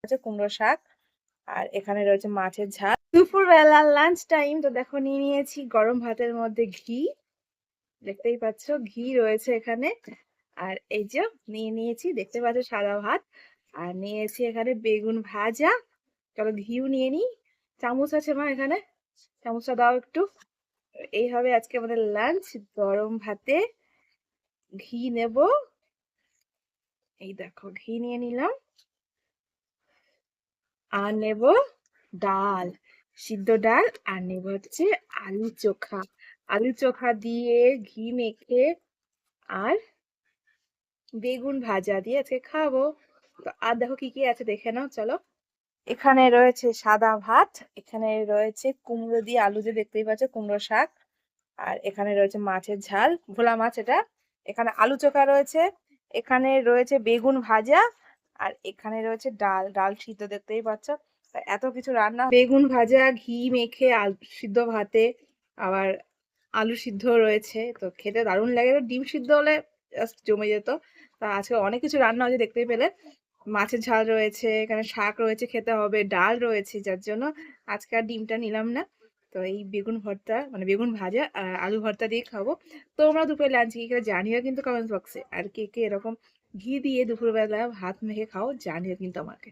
আছে কুমড়ো শাক, আর এখানে রয়েছে মাছের ঝাল। দুপুরবেলা লাঞ্চ টাইম, তো দেখো নিয়ে নিয়েছি গরম ভাতের মধ্যে ঘি, দেখতেই পাচ্ছ ঘি রয়েছে এখানে। আর এই যে নিয়ে নিয়েছি, দেখতে পাচ্ছ সাদা ভাত, আর নিয়েছি এখানে বেগুন ভাজা। চলো ঘিও নিয়ে নিই। চামচ আছে মা এখানে, চামচটা দাও একটু। এই হবে আজকে আমাদের লাঞ্চ, গরম ভাতে ঘি নেব। এই দেখো ঘি নিয়ে নিলাম। আর নেব ডাল, সিদ্ধ ডাল, আর নেব হচ্ছে আলু চোখা। আলু চোখা দিয়ে ঘি মেখে আর বেগুন ভাজা দিয়ে আজকে খাবো। তো আর দেখো কি কি আছে দেখে নাও চলো। এখানে রয়েছে সাদা ভাত, এখানে রয়েছে কুমড়ো দিয়ে আলু, যে দেখতেই পাচ্ছ কুমড়ো শাক, আর এখানে রয়েছে মাছের ঝাল, ভোলা মাছ এটা। এখানে আলু চোখা রয়েছে, এখানে রয়েছে বেগুন ভাজা, আর এখানে রয়েছে ডাল, ডাল সিদ্ধ দেখতেই পাচ্ছ। তা এত কিছু রান্না, বেগুন ভাজা ঘি মেখে আলু সিদ্ধ ভাতে, আবার আলু সিদ্ধ রয়েছে, তো খেতে দারুণ লাগে। ডিম সিদ্ধ হলে জাস্ট জমে যেত। তা আজকে অনেক কিছু রান্না হয়েছে দেখতেই পেলে। মাছের ঝাল রয়েছে, এখানে শাক রয়েছে খেতে হবে, ডাল রয়েছে, যার জন্য আজকে আর ডিমটা নিলাম না। তো এই বেগুন ভর্তা মানে বেগুন ভাজা আর আলু ভর্তা দিয়ে খাবো। তোমরা দুপুরে লাঞ্চ কি খেলে জানিও কিন্তু কমেন্ট বক্সে। আর কে কে এরকম ঘি দিয়ে দুপুরবেলা ভাত মেখে খাও জানিও কিন্তু আমাকে।